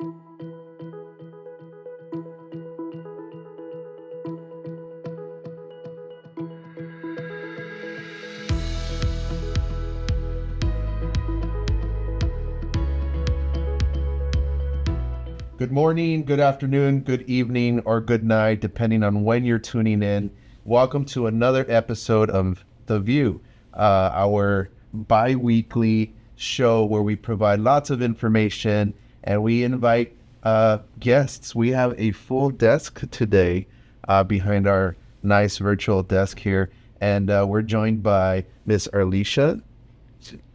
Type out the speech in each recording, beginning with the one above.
Good morning, good afternoon, good evening, or good night, depending on when you're tuning in. Welcome to another episode of The View, our bi-weekly show where we provide lots of information and we invite guests. We have a full desk today behind our nice virtual desk here, and we're joined by Miss Arlisha.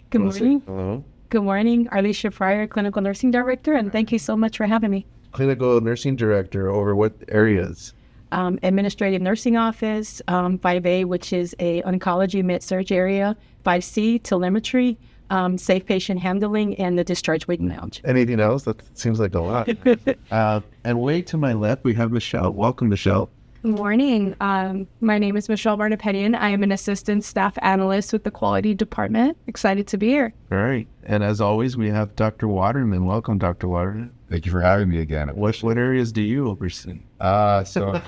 Good morning. Hello. Good morning, Arlisha Fryer, Clinical Nursing Director, and thank you so much for having me. Clinical Nursing Director, over what areas? Administrative Nursing Office, 5A, which is a oncology med-surg area, 5C, telemetry, safe patient handling, and the discharge waiting lounge. Anything else? That seems like a lot. And way to my left, we have Michelle. Welcome, Michelle. Good morning. My name is Michelle Barnapetian. I am an assistant staff analyst with the quality department. Excited to be here. All right. And as always, we have Dr. Waterman. Welcome, Dr. Waterman. Thank you for having me again. What areas do you oversee? Welcome,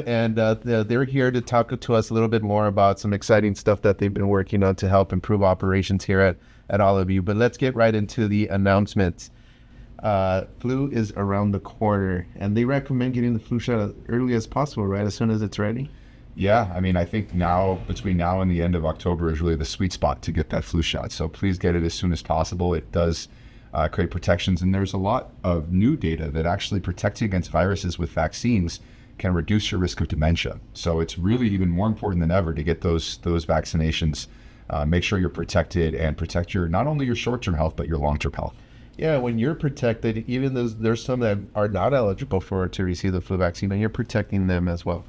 and they're here to talk to us a little bit more about some exciting stuff that they've been working on to help improve operations here at all of you. But let's get right into the announcements. Flu is around the corner, and they recommend getting the flu shot as early as possible, right? As soon as it's ready. Yeah, I mean, I think now, between now and the end of October is really the sweet spot to get that flu shot. So please get it as soon as possible. It does create protections, and there's a lot of new data that actually protecting against viruses with vaccines can reduce your risk of dementia. So it's really even more important than ever to get those vaccinations. Make sure you're protected and protect not only your short-term health, but your long-term health. Yeah, when you're protected, even there's some that are not eligible to receive the flu vaccine, and you're protecting them as well.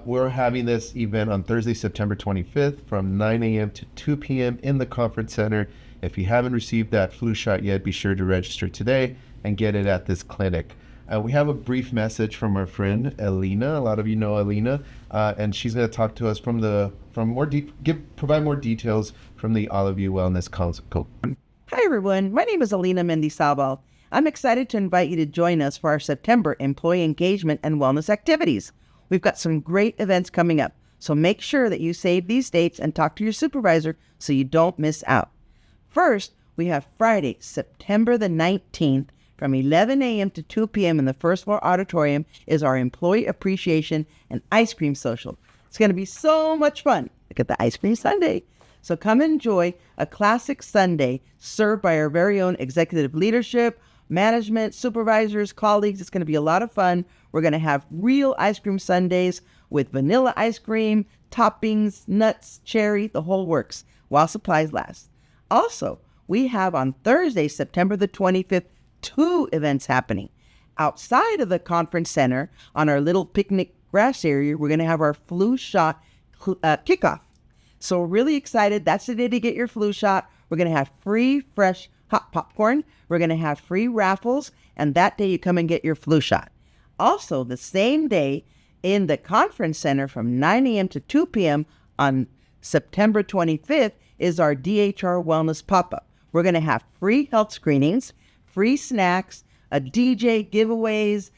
We're having this event on Thursday, September 25th from 9 a.m. to 2 p.m. in the conference center. If you haven't received that flu shot yet, be sure to register today and get it at this clinic. We have a brief message from our friend Alina. A lot of you know Alina, and she's going to talk to us provide more details from the All of You Wellness Council. Hi everyone, my name is Alina Mendizabal. I'm excited to invite you to join us for our September employee engagement and wellness activities. We've got some great events coming up, so make sure that you save these dates and talk to your supervisor so you don't miss out. First, we have Friday, September the 19th from 11 a.m. to 2 p.m. in the first floor auditorium is our employee appreciation and ice cream social. It's going to be so much fun. Look at the ice cream sundae. So come enjoy a classic Sunday served by our very own executive leadership, management, supervisors, colleagues. It's going to be a lot of fun. We're going to have real ice cream sundaes with vanilla ice cream, toppings, nuts, cherry, the whole works, while supplies last. Also, we have on Thursday, September the 25th, 2 events happening. Outside of the conference center on our little picnic grass area, we're going to have our flu shot kickoff. So we're really excited. That's the day to get your flu shot. We're going to have free, fresh, hot popcorn. We're going to have free raffles. And that day you come and get your flu shot. Also, the same day in the conference center from 9 a.m. to 2 p.m. on September 25th is our DHR Wellness Pop-Up. We're going to have free health screenings, free snacks, a DJ giveaways,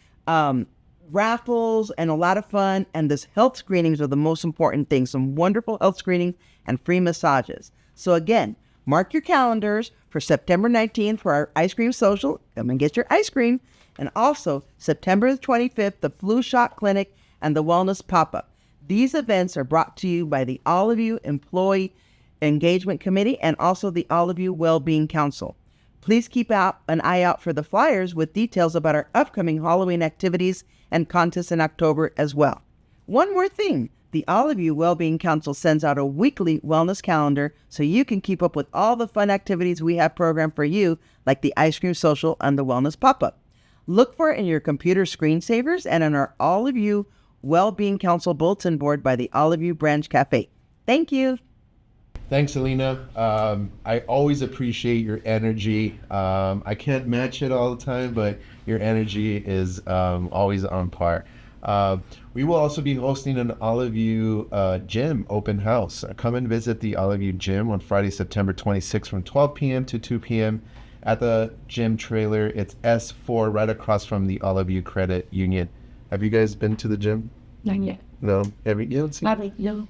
raffles, and a lot of fun. And this health screenings are the most important thing. Some wonderful health screenings and free massages. So again, mark your calendars for September 19th for our ice cream social. Come and get your ice cream. And also September 25th, the flu shot clinic and the wellness pop-up. These events are brought to you by the All of You Employee Engagement Committee and also the All of You Wellbeing Council. Please keep an eye out for the flyers with details about our upcoming Halloween activities and contests in October as well. One more thing, the All of You Wellbeing Council sends out a weekly wellness calendar so you can keep up with all the fun activities we have programmed for you, like the ice cream social and the wellness pop-up. Look for it in your computer screensavers and on our All of You Wellbeing Council bulletin board by the All of You Branch Cafe. Thank you. Thanks, Alina. I always appreciate your energy. I can't match it all the time, but your energy is always on par. We will also be hosting an All of You gym open house. Come and visit the All of You gym on Friday, September 26th from 12 p.m. to 2 p.m. at the gym trailer. It's S4 right across from the All of You Credit Union. Have you guys been to the gym? Not yet. No? You don't see? No.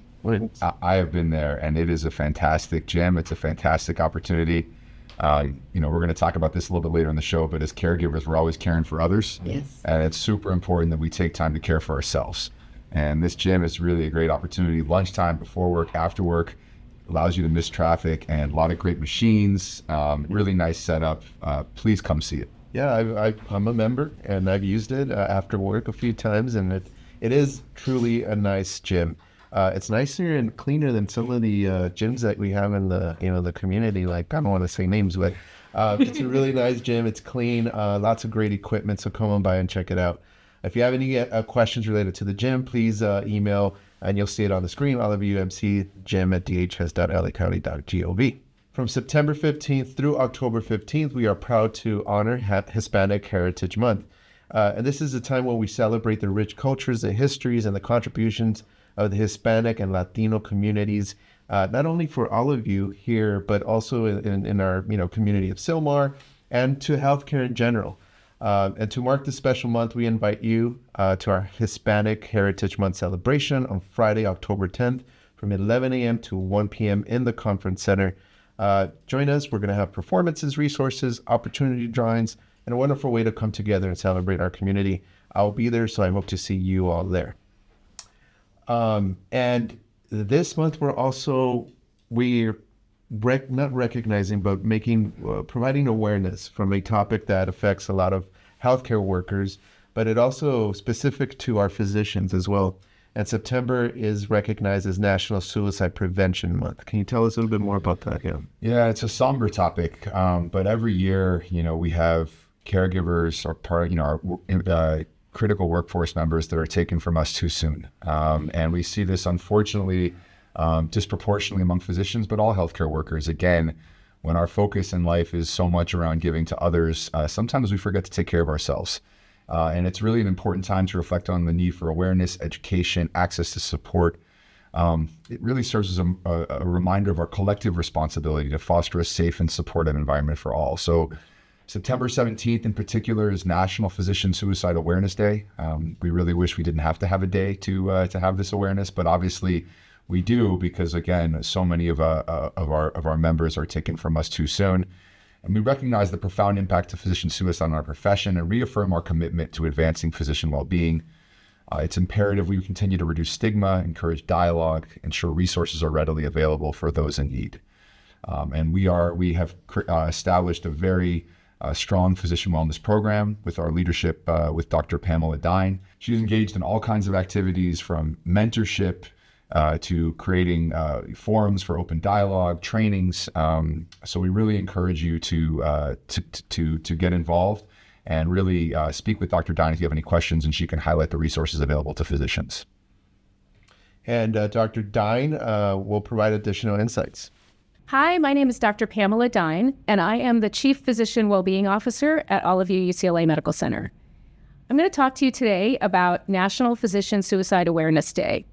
I have been there, and it is a fantastic gym. It's a fantastic opportunity. We're going to talk about this a little bit later in the show, but as caregivers, we're always caring for others. Yes. And it's super important that we take time to care for ourselves. And this gym is really a great opportunity. Lunchtime, before work, after work, allows you to miss traffic, and a lot of great machines, really nice setup. Please come see it. Yeah, I'm a member, and I've used it after work a few times, and it is truly a nice gym. It's nicer and cleaner than some of the gyms that we have in the community. Like, I don't want to say names, but it's a really nice gym. It's clean, lots of great equipment. So come on by and check it out. If you have any questions related to the gym, please email, and you'll see it on the screen. allofumcgym@dhs.lacounty.gov. From September 15th through October 15th, we are proud to honor Hispanic Heritage Month. And this is a time when we celebrate the rich cultures, the histories, and the contributions of the Hispanic and Latino communities, not only for all of you here, but also in our community of Sylmar, and to healthcare in general. And to mark this special month, we invite you to our Hispanic Heritage Month celebration on Friday, October 10th from 11 a.m. to 1 p.m. in the Conference Center. Join us. We're going to have performances, resources, opportunity drawings, and a wonderful way to come together and celebrate our community. I'll be there, so I hope to see you all there. And this month we're not recognizing, but providing awareness from a topic that affects a lot of healthcare workers, but it also specific to our physicians as well. And September is recognized as National Suicide Prevention Month. Can you tell us a little bit more about that? Yeah, it's a somber topic, but every year, we have caregivers or our critical workforce members that are taken from us too soon. And we see this, unfortunately, disproportionately among physicians, but all healthcare workers. Again, when our focus in life is so much around giving to others, sometimes we forget to take care of ourselves. And it's really an important time to reflect on the need for awareness, education, access to support. It really serves as a reminder of our collective responsibility to foster a safe and supportive environment for all. So September 17th in particular is National Physician Suicide Awareness Day. We really wish we didn't have to have a day to have this awareness, but obviously we do, because again, so many of our members are taken from us too soon. And we recognize the profound impact of physician suicide on our profession and reaffirm our commitment to advancing physician well-being. It's imperative we continue to reduce stigma, encourage dialogue, ensure resources are readily available for those in need. And we have established a very strong physician wellness program with our leadership with Dr. Pamela Dine. She's engaged in all kinds of activities, from mentorship to creating forums for open dialogue, trainings. So we really encourage you to get involved and really speak with Dr. Dine if you have any questions, and she can highlight the resources available to physicians. And Dr. Dine will provide additional insights. Hi, my name is Dr. Pamela Dine, and I am the Chief Physician Wellbeing Officer at all of View-UCLA Medical Center. I'm going to talk to you today about National Physician Suicide Awareness Day.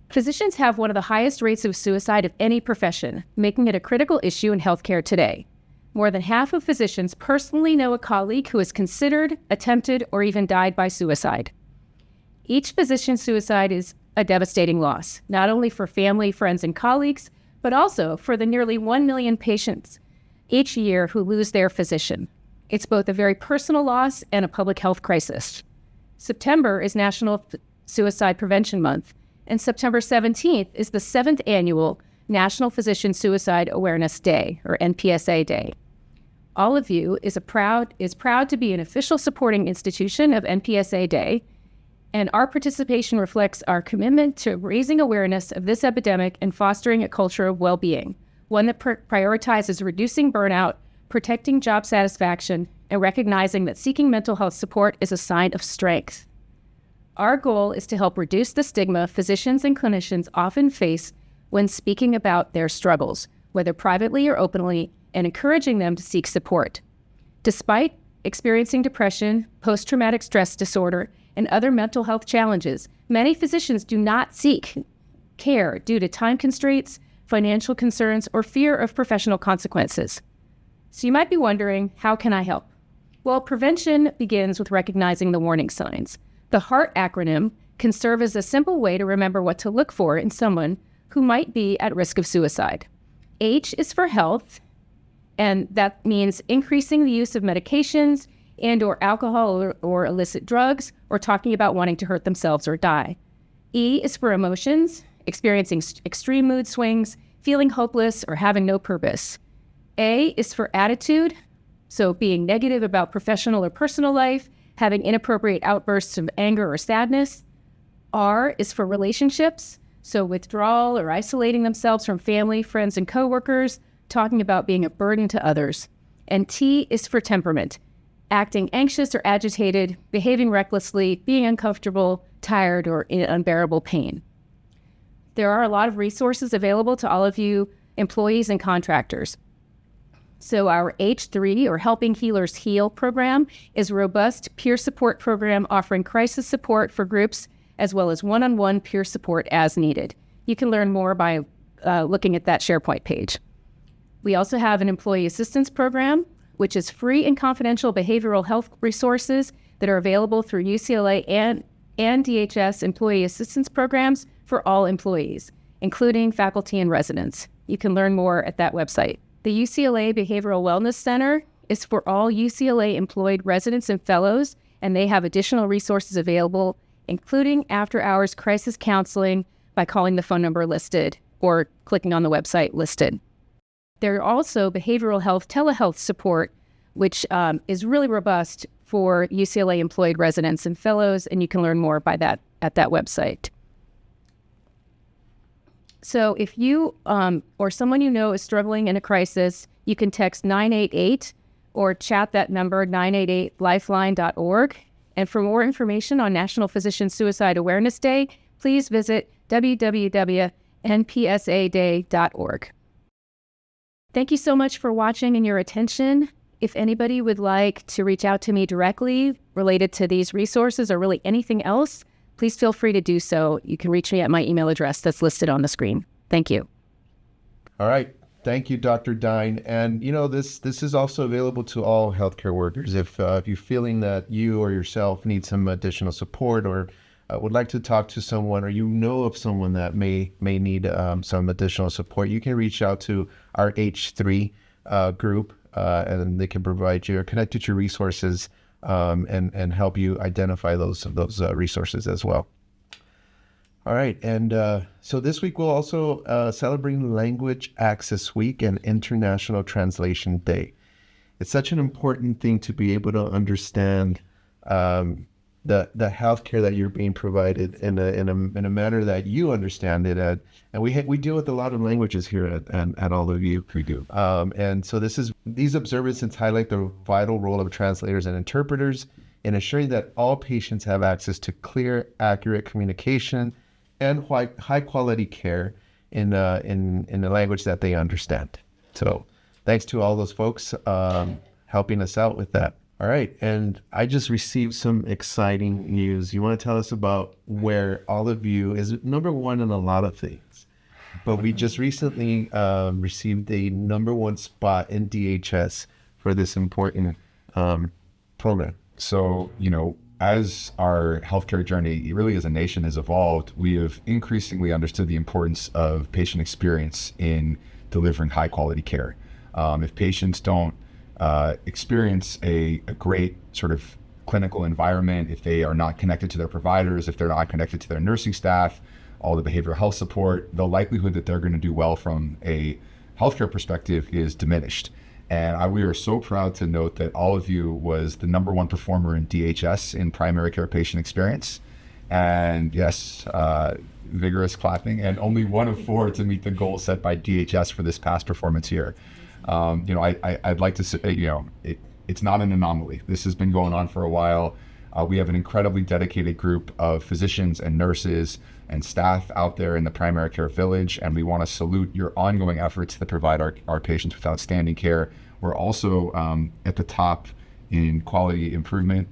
Physicians have one of the highest rates of suicide of any profession, making it a critical issue in healthcare today. More than half of physicians personally know a colleague who has considered, attempted, or even died by suicide. Each physician's suicide is a devastating loss, not only for family, friends, and colleagues, but also for the nearly 1 million patients each year who lose their physician. It's both a very personal loss and a public health crisis. September is National Suicide Prevention Month, and September 17th is the 7th annual National Physician Suicide Awareness Day, or NPSA Day. All of You is proud to be an official supporting institution of NPSA Day, and our participation reflects our commitment to raising awareness of this epidemic and fostering a culture of well-being, one that prioritizes reducing burnout, protecting job satisfaction, and recognizing that seeking mental health support is a sign of strength. Our goal is to help reduce the stigma physicians and clinicians often face when speaking about their struggles, whether privately or openly, and encouraging them to seek support. Despite experiencing depression, post-traumatic stress disorder, and other mental health challenges, many physicians do not seek care due to time constraints, financial concerns, or fear of professional consequences. So you might be wondering, how can I help? Well, prevention begins with recognizing the warning signs. The HEART acronym can serve as a simple way to remember what to look for in someone who might be at risk of suicide. H is for health, and that means increasing the use of medications and or alcohol or illicit drugs, or talking about wanting to hurt themselves or die. E is for emotions, experiencing extreme mood swings, feeling hopeless, or having no purpose. A is for attitude, so being negative about professional or personal life, having inappropriate outbursts of anger or sadness. R is for relationships, so withdrawal or isolating themselves from family, friends, and coworkers, talking about being a burden to others. And T is for temperament, acting anxious or agitated, behaving recklessly, being uncomfortable, tired, or in unbearable pain. There are a lot of resources available to all of you employees and contractors. So our H3, or Helping Healers Heal program, is a robust peer support program offering crisis support for groups as well as one-on-one peer support as needed. You can learn more by looking at that SharePoint page. We also have an employee assistance program, which is free and confidential behavioral health resources that are available through UCLA and DHS employee assistance programs for all employees, including faculty and residents. You can learn more at that website. The UCLA Behavioral Wellness Center is for all UCLA employed residents and fellows, and they have additional resources available, including after-hours crisis counseling by calling the phone number listed or clicking on the website listed. There are also behavioral health telehealth support, which is really robust for UCLA employed residents and fellows, and you can learn more by that at that website. So if you or someone you know is struggling in a crisis, you can text 988 or chat that number, 988lifeline.org. And for more information on National Physician Suicide Awareness Day, please visit www.npsaday.org. Thank you so much for watching and your attention. If anybody would like to reach out to me directly related to these resources or really anything else, please feel free to do so. You can reach me at my email address that's listed on the screen. Thank you. All right. Thank you, Dr. Dine. And, this is also available to all healthcare workers. If you're feeling that you or yourself need some additional support or would like to talk to someone, or you know of someone that may need some additional support, you can reach out to our H3 group, and they can provide you or connect you to resources and help you identify those resources as well. All right, and so this week we'll also celebrate Language Access Week and International Translation Day. It's such an important thing to be able to understand the healthcare that you're being provided in a manner that you understand it. And we deal with a lot of languages here at all of you. We do. And so these observances highlight the vital role of translators and interpreters in ensuring that all patients have access to clear, accurate communication and high quality care in the language that they understand. So thanks to all those folks helping us out with that. All right, and I just received some exciting news. You want to tell us about where all of you is number one in a lot of things, but we just recently received a number one spot in DHS for this important program. So, as our healthcare journey, really as a nation, has evolved, we have increasingly understood the importance of patient experience in delivering high quality care. If patients don't experience a great sort of clinical environment, if they are not connected to their providers, if they're not connected to their nursing staff, all the behavioral health support, the likelihood that they're going to do well from a healthcare perspective is diminished. And we are so proud to note that all of you was the number one performer in DHS in primary care patient experience. And yes, vigorous clapping, and only one of four to meet the goal set by DHS for this past performance year. I'd like to say, it's not an anomaly. This has been going on for a while. We have an incredibly dedicated group of physicians and nurses and staff out there in the primary care village, and we want to salute your ongoing efforts to provide our patients with outstanding care. We're also at the top in quality improvement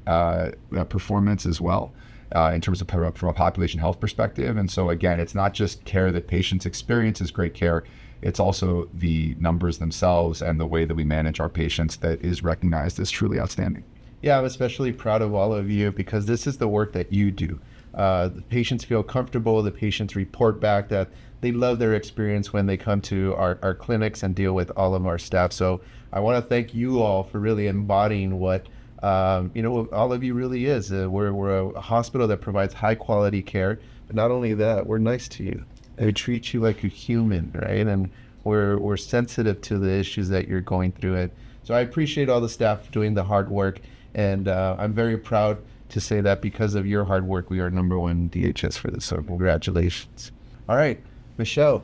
performance as well, in terms of from a population health perspective. And so again, it's not just care that patients experience as great care, it's also the numbers themselves and the way that we manage our patients that is recognized as truly outstanding. Yeah, I'm especially proud of all of you because this is the work that you do. The patients feel comfortable. The patients report back that they love their experience when they come to our clinics and deal with all of our staff. So I want to thank you all for really embodying what all of you really is. We're a hospital that provides high quality care, but not only that, we're nice to you. We treat you like a human, right? And we're sensitive to the issues that you're going through. It. So I appreciate all the staff doing the hard work, and I'm very proud to say that because of your hard work, we are #1 DHS for this. So congratulations. All right, Michelle,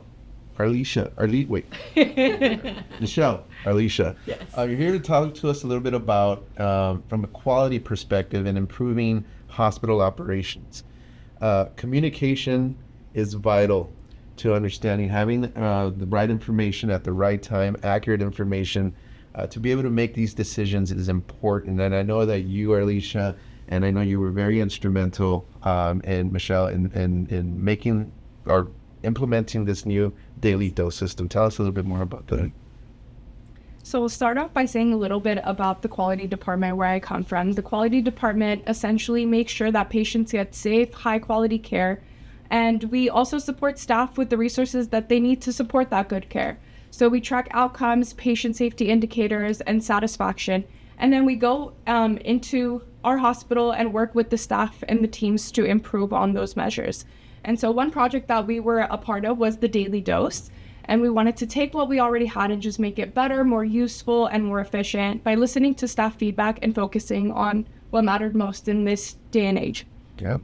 Michelle, Arlisha. Yes. You're here to talk to us a little bit about, from a quality perspective and improving hospital operations. Communication is vital to understanding, having the right information at the right time, accurate information, to be able to make these decisions is important. And I know that you, Arlisha, and I know you were very instrumental, and Michelle, in making or implementing this new daily dose system. Tell us a little bit more about that. So we'll start off by saying a little bit about the quality department where I come from. The quality department essentially makes sure that patients get safe, high quality care, and we also support staff with the resources that they need to support that good care. So we track outcomes, patient safety indicators, and satisfaction, and then we go into our hospital and work with the staff and the teams to improve on those measures. And so one project that we were a part of was the daily dose. And we wanted to take what we already had and just make it better, more useful, and more efficient by listening to staff feedback and focusing on what mattered most in this day and age. Yeah.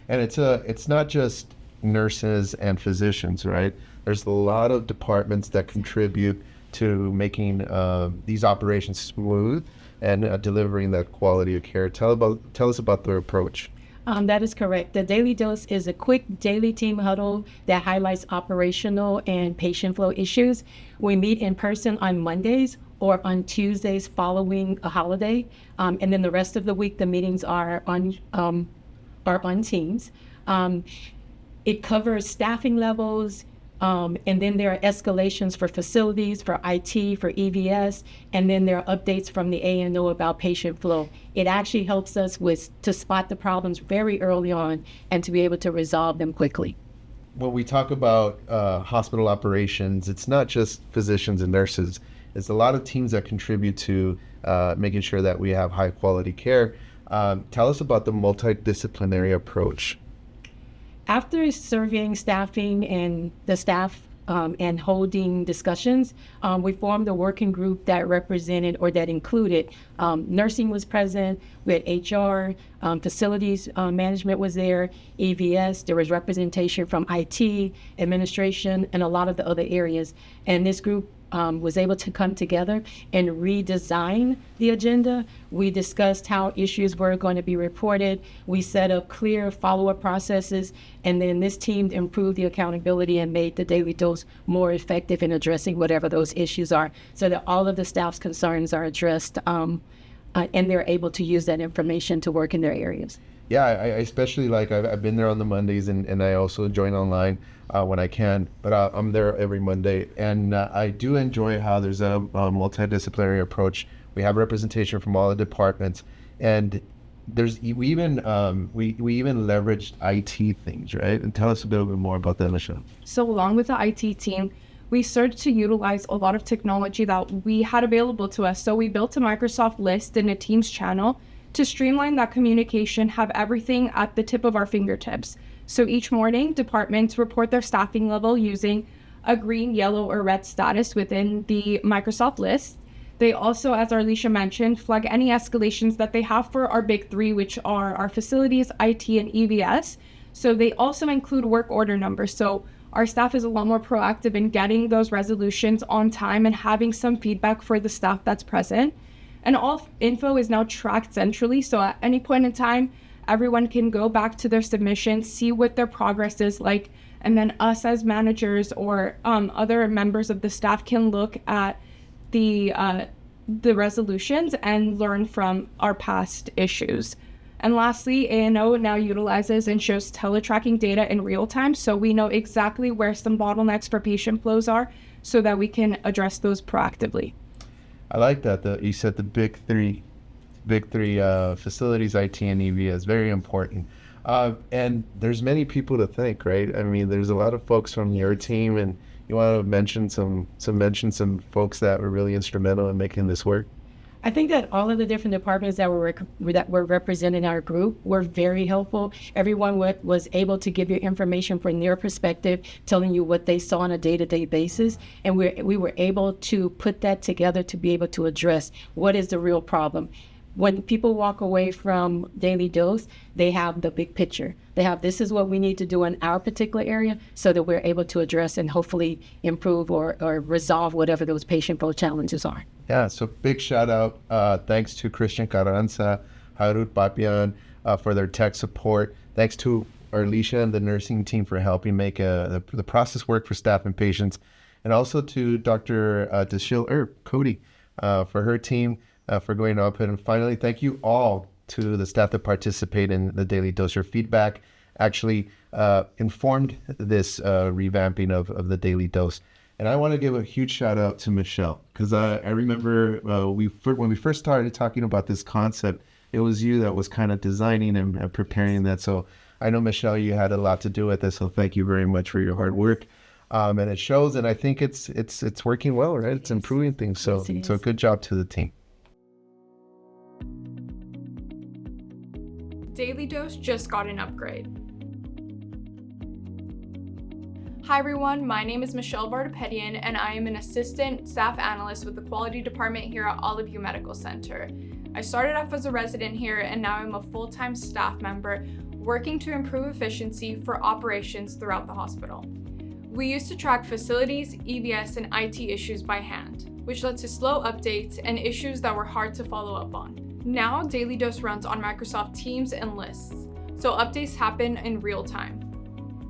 And it's not just nurses and physicians, right? There's a lot of departments that contribute to making these operations smooth and delivering that quality of care. Tell us about their approach. That is correct. The Daily Dose is a quick daily team huddle that highlights operational and patient flow issues. We meet in person on Mondays or on Tuesdays following a holiday, and then the rest of the week the meetings are on Teams. It covers staffing levels. And then there are escalations for facilities, for IT, for EVS, and then there are updates from the ANO about patient flow. It actually helps us to spot the problems very early on and to be able to resolve them quickly. When we talk about hospital operations, it's not just physicians and nurses. It's a lot of teams that contribute to making sure that we have high quality care. Tell us about the multidisciplinary approach. After surveying staffing and the staff and holding discussions, we formed a working group that represented or that included nursing was present, we had HR, facilities management was there, EVS, there was representation from IT, administration, and a lot of the other areas. And this group was able to come together and redesign the agenda. We discussed how issues were going to be reported. We set up clear follow-up processes, and then this team improved the accountability and made the daily dose more effective in addressing whatever those issues are, so that all of the staff's concerns are addressed, and they're able to use that information to work in their areas. Yeah, I especially I've been there on the Mondays, and I also join online when I can, but I'm there every Monday, and I do enjoy how there's a multidisciplinary approach. We have representation from all the departments, and we even leveraged IT things, right? And tell us a little bit more about that, Michelle. So along with the IT team, we started to utilize a lot of technology that we had available to us. So we built a Microsoft list and a Teams channel to streamline that communication, have everything at the tip of our fingertips. So each morning, departments report their staffing level using a green, yellow, or red status within the Microsoft list. They also, as Arlisha mentioned, flag any escalations that they have for our big three, which are our facilities, IT, and EVS. So they also include work order numbers. So our staff is a lot more proactive in getting those resolutions on time and having some feedback for the staff that's present. And all info is now tracked centrally, so at any point in time, everyone can go back to their submission, see what their progress is like, and then us as managers or other members of the staff can look at the resolutions and learn from our past issues. And lastly, ANO now utilizes and shows teletracking data in real time, so we know exactly where some bottlenecks for patient flows are so that we can address those proactively. I like that. You said the big three facilities, IT and EV, is very important. And there's many people to thank, right? I mean, there's a lot of folks from your team, and you want to mention some folks that were really instrumental in making this work. I think that all of the different departments that were represented in our group were very helpful. Everyone was able to give you information from their perspective, telling you what they saw on a day-to-day basis, and we were able to put that together to be able to address what is the real problem. When people walk away from Daily Dose, they have the big picture. They have, this is what we need to do in our particular area so that we're able to address and hopefully improve or resolve whatever those patient flow challenges are. Yeah, so big shout out. Thanks to Christian Carranza, Harut Papian for their tech support. Thanks to Arlisha and the nursing team for helping make the process work for staff and patients. And also to Dr. Deshil Cody for her team. For going up. And finally, thank you all to the staff that participate in the Daily Dose. Your feedback actually informed this revamping of the Daily Dose. And I want to give a huge shout out to Michelle, because I remember when we first started talking about this concept, it was you that was kind of designing and preparing that. So I know, Michelle, you had a lot to do with this. So thank you very much for your hard work. And it shows, and I think it's working well, right? It's improving things. So good job to the team. Daily Dose just got an upgrade. Hi everyone, my name is Michelle Vardapetian and I am an assistant staff analyst with the quality department here at Olive View Medical Center. I started off as a resident here and now I'm a full-time staff member working to improve efficiency for operations throughout the hospital. We used to track facilities, EVS, and IT issues by hand, which led to slow updates and issues that were hard to follow up on. Now, Daily Dose runs on Microsoft Teams and lists, so updates happen in real time.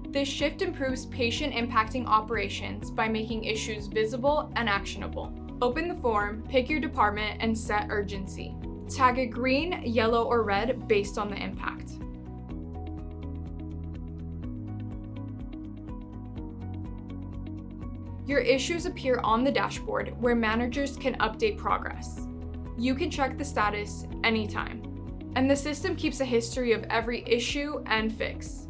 This shift improves patient-impacting operations by making issues visible and actionable. Open the form, pick your department, and set urgency. Tag it green, yellow, or red based on the impact. Your issues appear on the dashboard where managers can update progress. You can check the status anytime, and the system keeps a history of every issue and fix.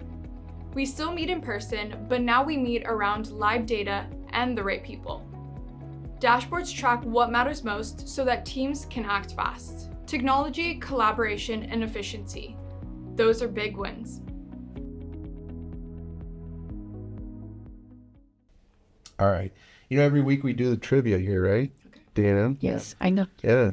We still meet in person, but now we meet around live data and the right people. Dashboards track what matters most so that teams can act fast. Technology, collaboration, and efficiency. Those are big wins. All right. Every week we do the trivia here, right? Okay. Dana? Yes, I know. Yeah.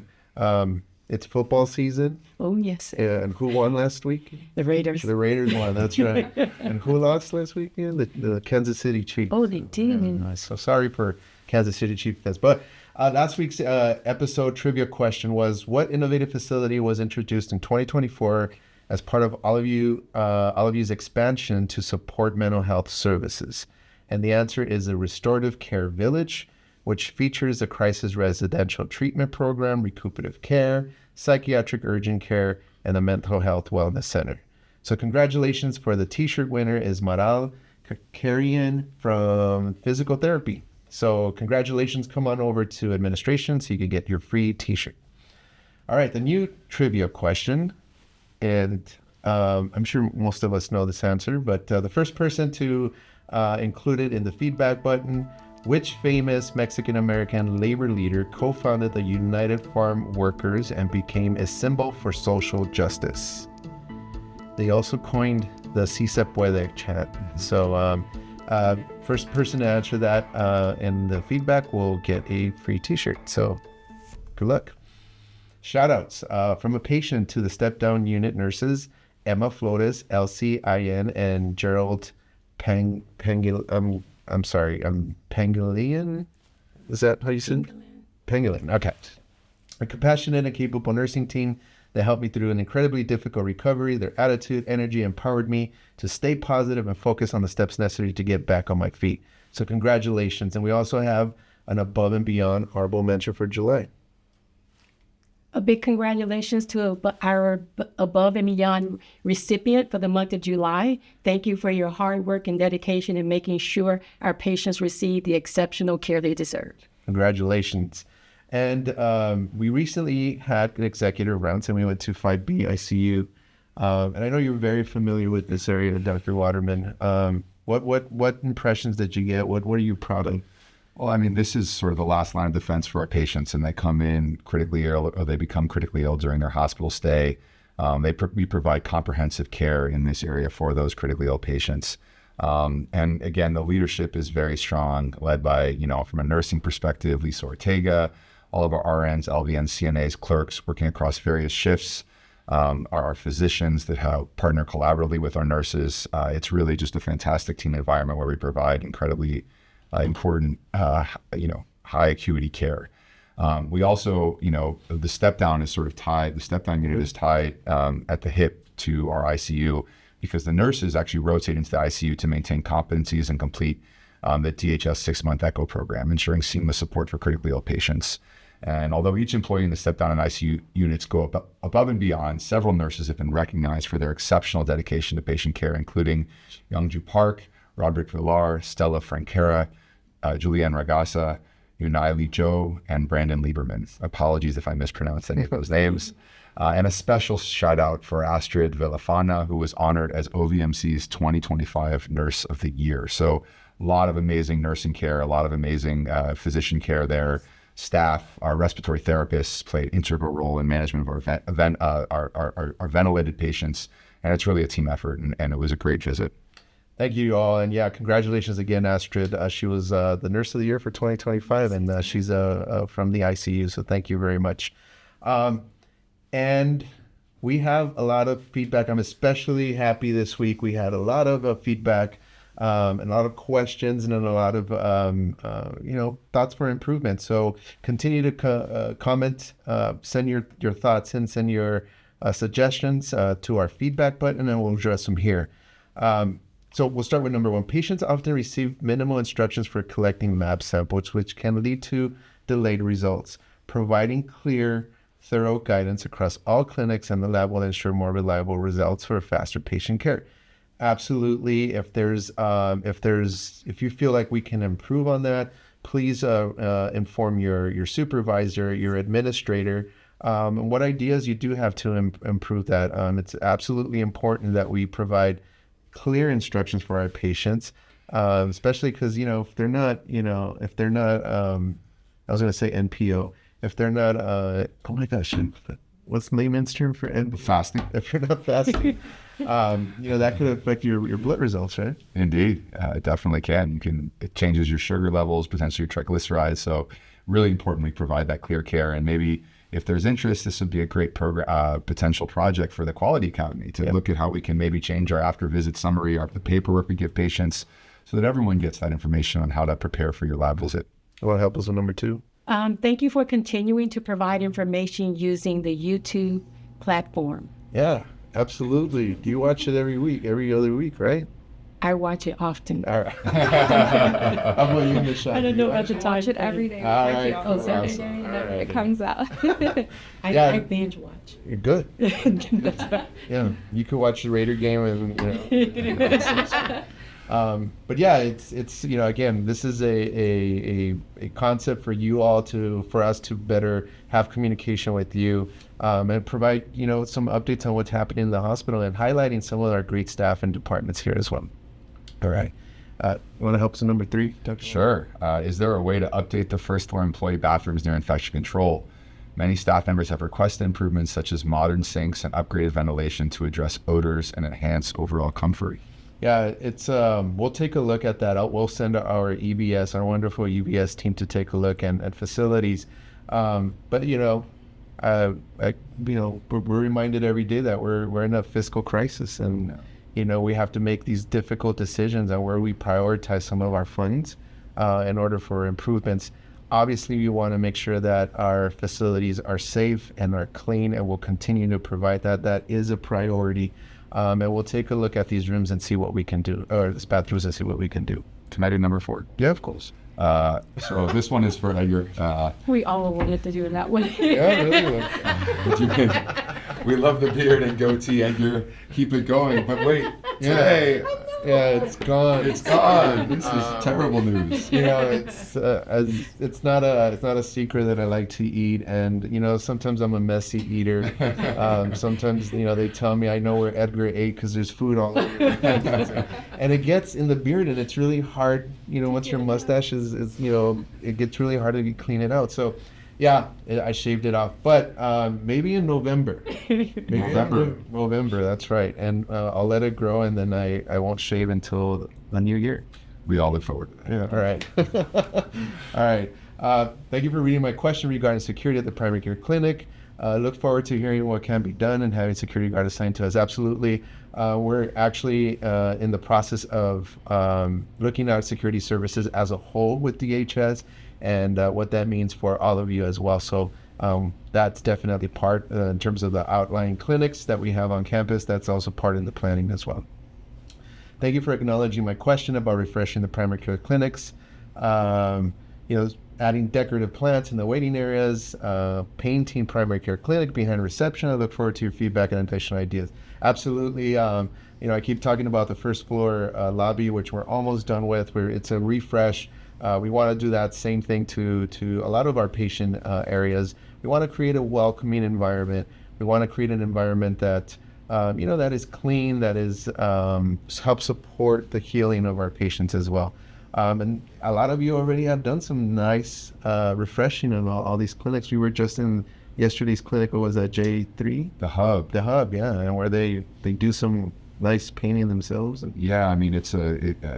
It's football season. Oh, yes. And who won last week? The Raiders. The Raiders won, that's right. And who lost last weekend? The Kansas City Chiefs. Oh, they did. Yeah, so sorry for Kansas City Chiefs fans. But last week's episode trivia question was, what innovative facility was introduced in 2024 as part of Olive View's expansion to support mental health services? And the answer is a restorative care village, which features a crisis residential treatment program, recuperative care, psychiatric urgent care, and a mental health wellness center. So congratulations for the t-shirt winner is Maral Kakarian from Physical Therapy. So congratulations, come on over to administration so you can get your free t-shirt. All right, the new trivia question, and I'm sure most of us know this answer, but the first person to include it in the feedback button: which famous Mexican-American labor leader co-founded the United Farm Workers and became a symbol for social justice? They also coined the Si Se Puede chant. So first person to answer that in the feedback will get a free t-shirt. So good luck. Shout outs from a patient to the step-down unit nurses, Emma Flores, LCIN, and Gerald Pangilian. Is that how you say it? Pangilian. Okay. A compassionate and capable nursing team that helped me through an incredibly difficult recovery. Their attitude, energy empowered me to stay positive and focus on the steps necessary to get back on my feet. So congratulations. And we also have an above and beyond honorable mention for July. big congratulations to our above and beyond recipient for the month of July. Thank you for your hard work and dedication in making sure our patients receive the exceptional care they deserve. Congratulations. And we recently had an executive rounds and we went to 5B ICU. And I know you're very familiar with this area, Dr. Waterman. What impressions did you get? What are you proud of? Well, I mean, this is sort of the last line of defense for our patients, and they come in critically ill or they become critically ill during their hospital stay. We provide comprehensive care in this area for those critically ill patients. And again, the leadership is very strong, led by, from a nursing perspective, Lisa Ortega, all of our RNs, LVNs, CNAs, clerks working across various shifts, our physicians that have partner collaboratively with our nurses. It's really just a fantastic team environment where we provide incredibly important, high acuity care. We also, the step down is sort of tied, the step down unit is tied at the hip to our ICU because the nurses actually rotate into the ICU to maintain competencies and complete the DHS 6-month ECHO program, ensuring seamless support for critically ill patients. And although each employee in the step down and ICU units go above and beyond, several nurses have been recognized for their exceptional dedication to patient care, including Youngju Park, Roderick Villar, Stella Franquera, Julianne Ragasa, Unai Lee Jo, and Brandon Lieberman. Apologies if I mispronounced any of those names. And a special shout out for Astrid Villafana, who was honored as OVMC's 2025 Nurse of the Year. So a lot of amazing nursing care, a lot of amazing physician care there. Staff, our respiratory therapists played an integral role in management of our ventilated patients. And it's really a team effort, and it was a great visit. Thank you all. And yeah, congratulations again, Astrid. She was the Nurse of the Year for 2025, and she's from the ICU. So thank you very much. And we have a lot of feedback. I'm especially happy this week. We had a lot of feedback, and a lot of questions, and a lot of thoughts for improvement. So continue to comment, send your thoughts in, send your suggestions to our feedback button, and we'll address them here. So we'll start with number 1. Patients often receive minimal instructions for collecting lab samples, which can lead to delayed results. Providing clear, thorough guidance across all clinics and the lab will ensure more reliable results for faster patient care. Absolutely. If you feel like we can improve on that, please inform your supervisor, your administrator, and what ideas you do have to improve that. It's absolutely important that we provide clear instructions for our patients, especially because, if they're not, I was going to say NPO, if they're not, oh my gosh, what's the layman's term for fasting? If you're not fasting, that could affect your blood results, right? Indeed, it definitely can. It changes your sugar levels, potentially your triglycerides. So really important we provide that clear care. And maybe if there's interest, this would be a great potential project for the Quality Academy to look at how we can maybe change our after-visit summary, the paperwork we give patients, so that everyone gets that information on how to prepare for your lab visit. You want to help us with number 2? Thank you for continuing to provide information using the YouTube platform. Yeah, absolutely. Do you watch it every other week, right? I watch it often. All right. How about you, Michelle? I don't know at the time. Watch it every day. All right. Oh, Awesome. Saturday, All whenever right. it comes out. I binge watch. You're good. That's right. Yeah, you could watch the Raider game and but yeah, it's again, this is a concept for you all for us to better have communication with you, and provide some updates on what's happening in the hospital and highlighting some of our great staff and departments here as well. All right. You want to help us with number 3, Dr. Sure. Is there a way to update the first floor employee bathrooms near infection control? Many staff members have requested improvements such as modern sinks and upgraded ventilation to address odors and enhance overall comfort. Yeah, it's we'll take a look at that. We'll send our EBS, our wonderful EBS team, to take a look at facilities. But we're reminded every day that we're in a fiscal crisis, and we have to make these difficult decisions on where we prioritize some of our funds in order for improvements. Obviously, we want to make sure that our facilities are safe and are clean, and we'll continue to provide that. That is a priority. And we'll take a look at these rooms and see what we can do, or these bathrooms and see what we can do. Can I do number 4? Yeah, of course. So this one is for Edgar. We all wanted to do it that way. Yeah, really. We love the beard and goatee, Edgar. Keep it going. But wait, today, Yeah, it's gone. it's gone. This is terrible news. You know, it's not a secret that I like to eat, and you know, sometimes I'm a messy eater. Sometimes, you know, they tell me I know where Edgar ate because there's food all over, and it gets in the beard, and it's really hard. You know, once your mustache is you know, it gets really hard to clean it out. So, yeah, I shaved it off, but maybe in November. November, that's right, and I'll let it grow, and then I won't shave until the new year. We all look forward to that. Yeah. All right. All right. Thank you for reading my question regarding security at the primary care clinic. Look forward to hearing what can be done and having security guard assigned to us. Absolutely. We're actually in the process of looking at security services as a whole with DHS and what that means for all of you as well. So that's definitely part in terms of the outlying clinics that we have on campus. That's also part in the planning as well. Thank you for acknowledging my question about refreshing the primary care clinics. You know, adding decorative plants in the waiting areas, painting primary care clinic behind reception. I look forward to your feedback and additional ideas. Absolutely. You know, I keep talking about the first floor lobby, which we're almost done with, where it's a refresh. We want to do that same thing to a lot of our patient areas. We want to create a welcoming environment. We want to create an environment that you know, that is clean, that is help support the healing of our patients as well. And a lot of you already have done some nice refreshing of all these clinics. We were just in yesterday's clinic. What was that, J3? The hub. The hub, yeah, and where they do some nice painting themselves. Yeah, I mean,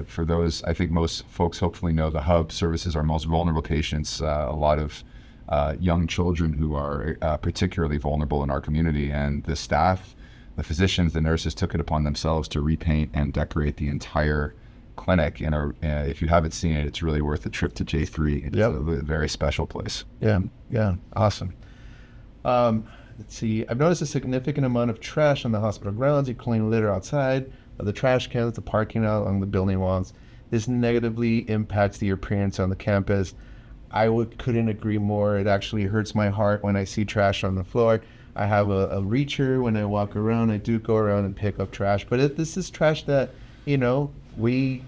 for those, I think most folks hopefully know the hub services our most vulnerable patients, a lot of young children who are particularly vulnerable in our community, and the staff, the physicians, the nurses took it upon themselves to repaint and decorate the entire clinic. If you haven't seen it, it's really worth a trip to J3. It's a very special place. Yeah, awesome. Let's see. I've noticed a significant amount of trash on the hospital grounds, including litter outside of the trash cans, the parking lot, along the building walls. This negatively impacts the appearance on the campus. Couldn't agree more. It actually hurts my heart when I see trash on the floor. I have a reacher when I walk around. I do go around and pick up trash, but this is trash that, you know, we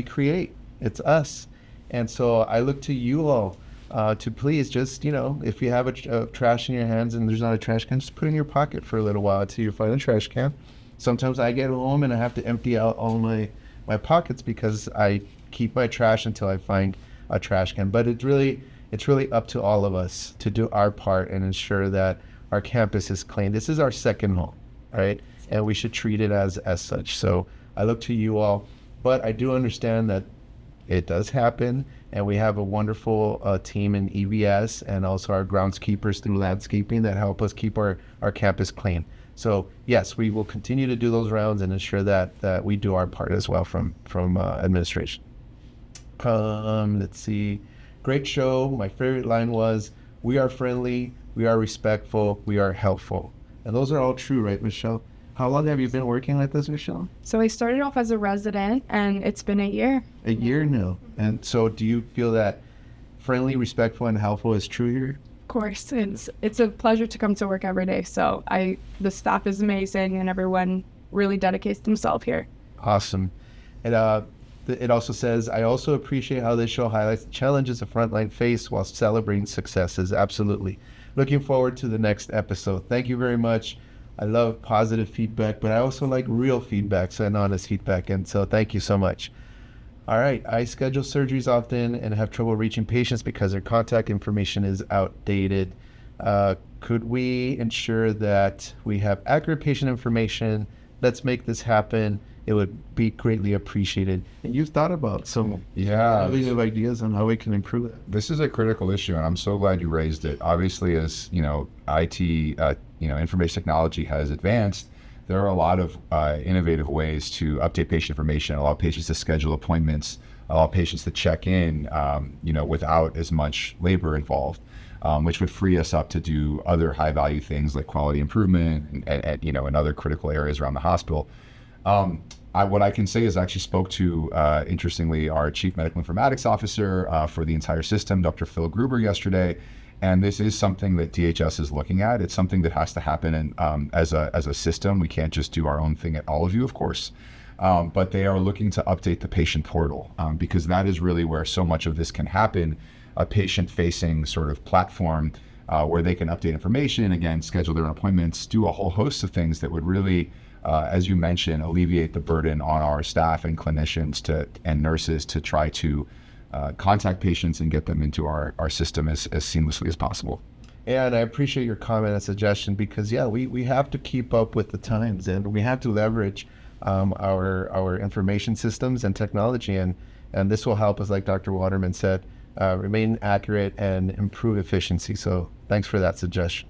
create. It's us. And so I look to you all to please just, you know, if you have a trash in your hands and there's not a trash can, just put it in your pocket for a little while until you find a trash can. Sometimes I get home and I have to empty out all my pockets because I keep my trash until I find a trash can. But it's really up to all of us to do our part and ensure that our campus is clean. This is our second home, right? And we should treat it as such. So I look to you all, but I do understand that it does happen, and we have a wonderful team in EVS and also our groundskeepers through landscaping that help us keep our campus clean. So yes, we will continue to do those rounds and ensure that we do our part as well from administration. Let's see. Great show. My favorite line was, "We are friendly, we are respectful, we are helpful." And those are all true, right, Michelle? How long have you been working like this, Michelle? So I started off as a resident, and it's been a year. A year now. And so do you feel that friendly, respectful, and helpful is true here? Of course, it's a pleasure to come to work every day. So the staff is amazing, and everyone really dedicates themselves here. Awesome. And it also says, "I also appreciate how this show highlights the challenges the frontline face while celebrating successes." Absolutely. Looking forward to the next episode. Thank you very much. I love positive feedback, but I also like real feedback and honest feedback. And so thank you so much. All right. I schedule surgeries often and have trouble reaching patients because their contact information is outdated. Could we ensure that we have accurate patient information? Let's make this happen. It would be greatly appreciated. And you've thought about some innovative ideas on how we can improve it. This is a critical issue, and I'm so glad you raised it. Obviously, as you know, IT, information technology has advanced. There are a lot of innovative ways to update patient information, allow patients to schedule appointments, allow patients to check in, without as much labor involved, which would free us up to do other high-value things like quality improvement and other critical areas around the hospital. what I can say is I actually spoke to, interestingly, our Chief Medical Informatics Officer for the entire system, Dr. Phil Gruber, yesterday. And this is something that DHS is looking at. It's something that has to happen as a system. We can't just do our own thing at all of you, of course. But they are looking to update the patient portal because that is really where so much of this can happen, a patient-facing sort of platform where they can update information, again, schedule their own appointments, do a whole host of things that would really, as you mentioned, alleviate the burden on our staff and clinicians and nurses to try to contact patients and get them into our system as seamlessly as possible. And I appreciate your comment and suggestion because, yeah, we have to keep up with the times and we have to leverage our information systems and technology. And this will help us, like Dr. Waterman said, remain accurate and improve efficiency. So thanks for that suggestion.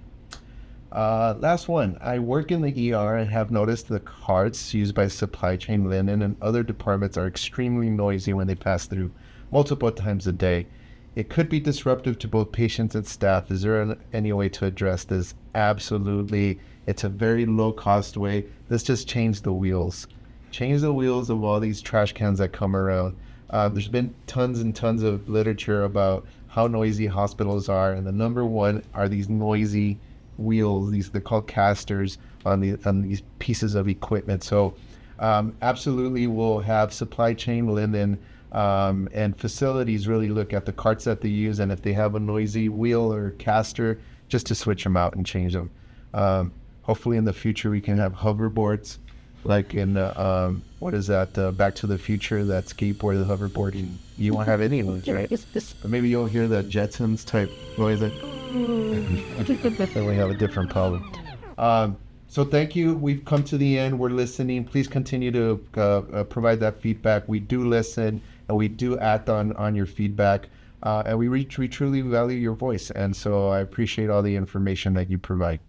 Last one. I work in the ER and have noticed the carts used by supply chain linen and other departments are extremely noisy when they pass through multiple times a day. It could be disruptive to both patients and staff. Is there any way to address this? Absolutely. It's a very low cost way. Let's just change the wheels. Change the wheels of all these trash cans that come around. There's been tons and tons of literature about how noisy hospitals are, and the number one are these noisy wheels. They're called casters on these pieces of equipment. So absolutely, we'll have supply chain linen and facilities really look at the carts that they use, and if they have a noisy wheel or caster, just to switch them out and change them. Hopefully in the future we can have hoverboards like in what is that, Back to the Future, that skateboard, the hoverboard. You won't have any noise, right? But maybe you'll hear the Jetsons type noise. Then we have a different problem. So thank you. We've come to the end. We're listening. Please continue to provide that feedback. We do listen and we do act on your feedback. And we truly value your voice. And so I appreciate all the information that you provide.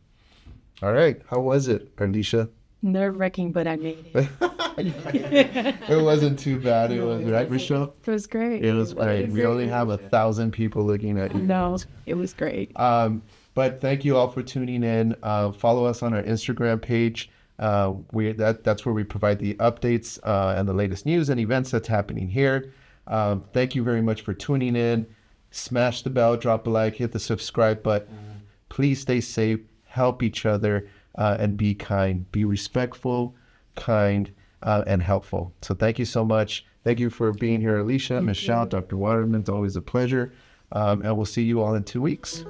All right. How was it, Alicia? Nerve-wracking, but I made it. It wasn't too bad. It was, right, Michelle? It was great. It was great. We only have 1,000 people looking at you. No, it was great. But thank you all for tuning in. Follow us on our Instagram page. That's where we provide the updates and the latest news and events that's happening here. Thank you very much for tuning in. Smash the bell, drop a like, hit the subscribe button. Please stay safe, help each other, and be kind. Be respectful, kind, and helpful. So thank you so much. Thank you for being here, Alicia, Michelle, Dr. Waterman. It's always a pleasure. And we'll see you all in 2 weeks.